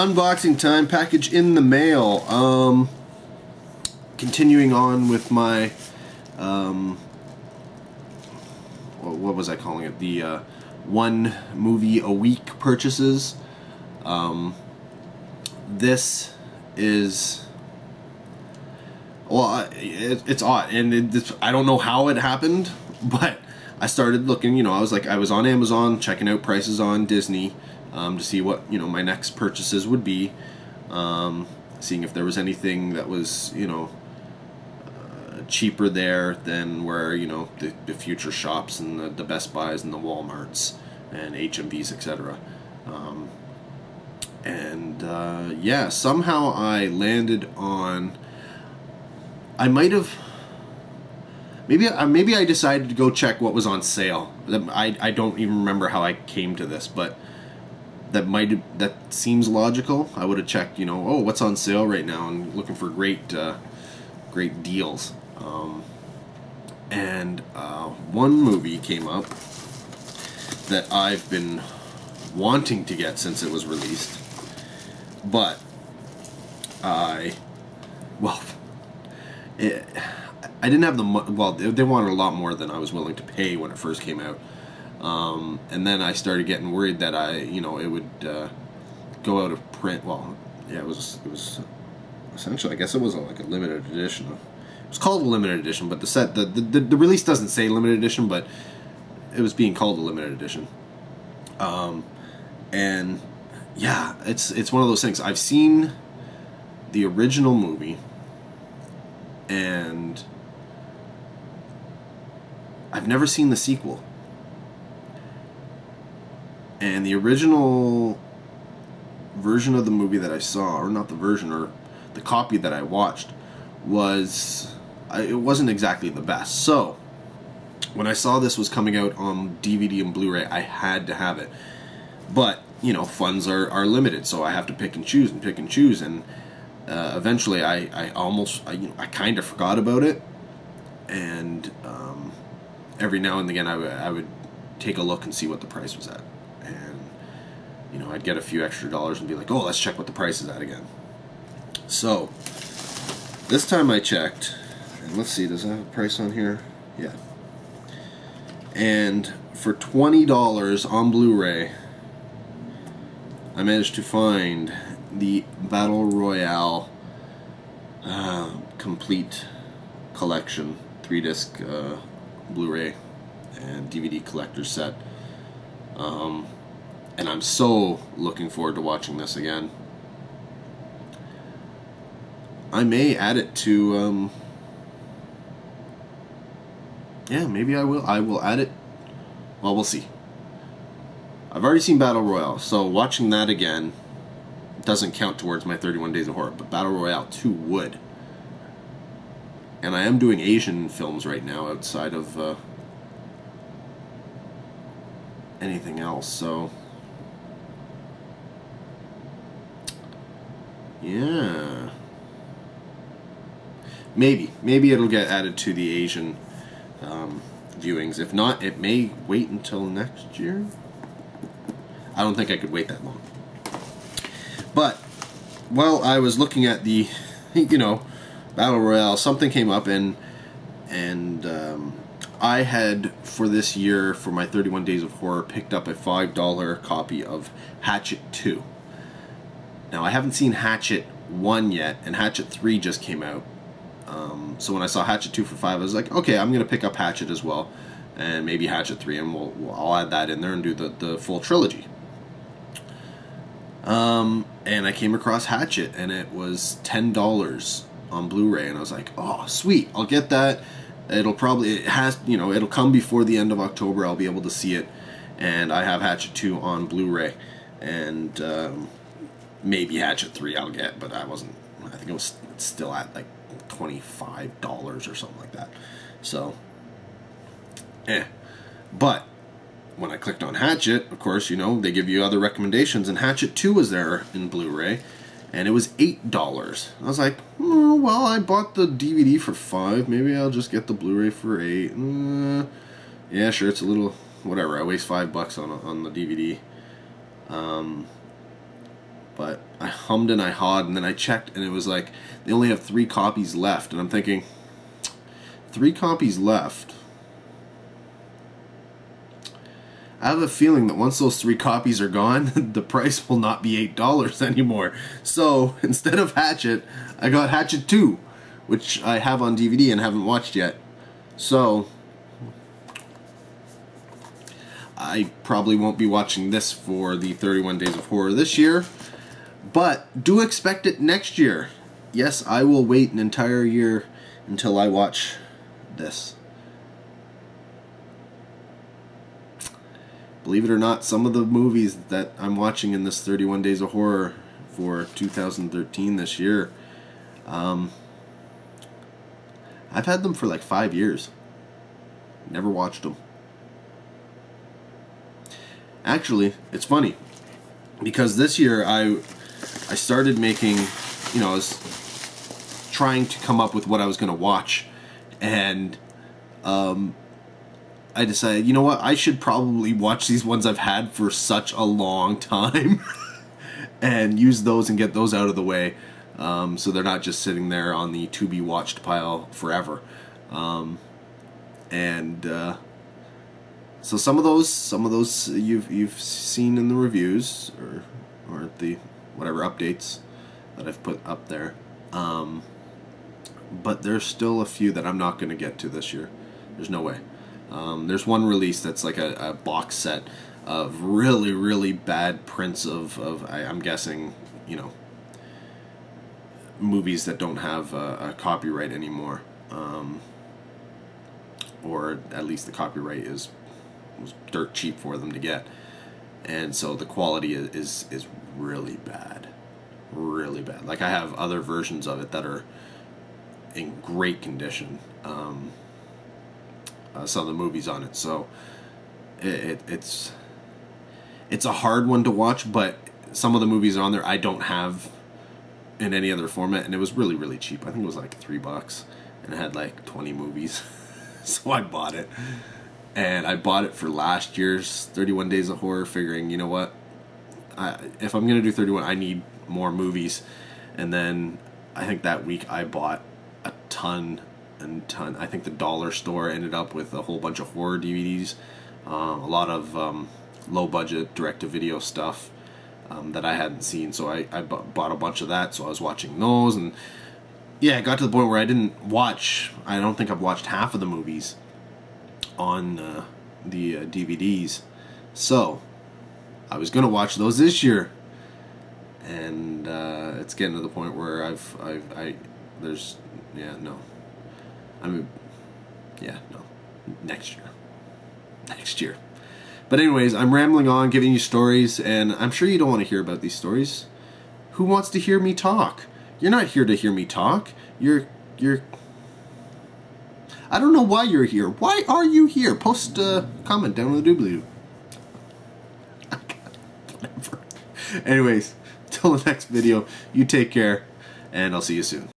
Unboxing time, package in the mail. Continuing on with my, what was I calling it? The one movie a week purchases. This is, well, it's odd, and I don't know how it happened, but I started looking. I was on Amazon checking out prices on Disney. To see what my next purchases would be, seeing if there was anything that was cheaper there than where the Future Shops and the Best Buys and the Walmarts and HMVs, etc. Yeah, somehow I landed on. I might have. Maybe I decided to go check what was on sale. I don't even remember how I came to this, but. That seems logical. I would have checked, what's on sale right now, and looking for great deals. One movie came up that I've been wanting to get since it was released, but I didn't have they wanted a lot more than I was willing to pay when it first came out. And then I started getting worried that it would go out of print. Well, yeah, it was essentially, I guess it was like a limited edition. It was called a limited edition, but the release doesn't say limited edition, but it was being called a limited edition. And yeah, it's one of those things. I've seen the original movie, and I've never seen the sequel. And the original version of the movie that I saw, or not the version, or the copy that I watched, it wasn't exactly the best. So, when I saw this was coming out on DVD and Blu-ray, I had to have it. But, funds are limited, so I have to pick and choose. And eventually I kind of forgot about it. And every now and again I would take a look and see what the price was at. And, I'd get a few extra dollars and be like, oh, let's check what the price is at again. So, this time I checked, and let's see, does it have a price on here? Yeah. And for $20 on Blu-ray, I managed to find the Battle Royale complete collection, 3-disc Blu-ray and DVD collector set. And I'm so looking forward to watching this again. I may add it to, yeah, maybe I will. I will add it. Well, we'll see. I've already seen Battle Royale, so watching that again doesn't count towards my 31 Days of Horror, but Battle Royale 2 would. And I am doing Asian films right now outside of anything else, so yeah, maybe it'll get added to the Asian viewings. If not, it may wait until next year. I don't think I could wait that long. But while I was looking at the Battle Royale, something came up, and I had, for this year, for my 31 Days of Horror, picked up a $5 copy of Hatchet 2. Now, I haven't seen Hatchet 1 yet, and Hatchet 3 just came out. So when I saw Hatchet 2 for $5, I was like, okay, I'm going to pick up Hatchet as well, and maybe Hatchet 3, and I'll add that in there and do the full trilogy. And I came across Hatchet, and it was $10 on Blu-ray, and I was like, oh, sweet, I'll get that. It'll come before the end of October. I'll be able to see it, and I have Hatchet 2 on Blu-ray, and maybe Hatchet 3 I'll get, but I think it was still at like $25 or something like that. So, But when I clicked on Hatchet, of course, they give you other recommendations, and Hatchet 2 was there in Blu-ray, and it was $8. I was like, oh, well, I bought the DVD for $5. Maybe I'll just get the Blu-ray for $8. Yeah, sure, it's a little, whatever. I waste $5 on the DVD. But I hummed and I hawed, and then I checked, and it was like they only have 3 copies left. And I'm thinking, 3 copies left. I have a feeling that once those 3 copies are gone, the price will not be $8 anymore. So instead of Hatchet, I got Hatchet 2, which I have on DVD and haven't watched yet. So I probably won't be watching this for the 31 Days of Horror this year, but do expect it next year. Yes, I will wait an entire year until I watch this. Believe it or not, some of the movies that I'm watching in this 31 Days of Horror for 2013 this year, I've had them for like 5 years. Never watched them. Actually, it's funny, because this year I started making, I was trying to come up with what I was going to watch, and I decided, you know what, I should probably watch these ones I've had for such a long time and use those and get those out of the way, so they're not just sitting there on the to be watched pile forever. So some of those you've seen in the reviews or the whatever updates that I've put up there, but there's still a few that I'm not going to get to this year. There's no way. There's one release that's like a box set of really, really bad prints of I'm guessing, movies that don't have a copyright anymore, or at least the copyright was dirt cheap for them to get, and so the quality is really bad, really bad. Like, I have other versions of it that are in great condition. Some of the movies on it, so it's a hard one to watch, but some of the movies on there I don't have in any other format, and it was really, really cheap. I think it was like $3, and it had like 20 movies. So I bought it, and I bought it for last year's 31 Days of Horror, figuring, you know what, if I'm gonna do 31, I need more movies. And then I think that week I bought a ton. I think the dollar store ended up with a whole bunch of horror DVDs, a lot of low budget direct-to-video stuff that I hadn't seen, so I bought a bunch of that, so I was watching those, and yeah, it got to the point where I don't think I've watched half of the movies on the DVDs, so I was going to watch those this year, and it's getting to the point where next year. But anyways, I'm rambling on, giving you stories, and I'm sure you don't want to hear about these stories. Who wants to hear me talk? You're not here to hear me talk. You're I don't know why you're here. Why are you here? Post a comment down in the doobly-doo. Whatever. Anyways, till the next video, you take care, and I'll see you soon.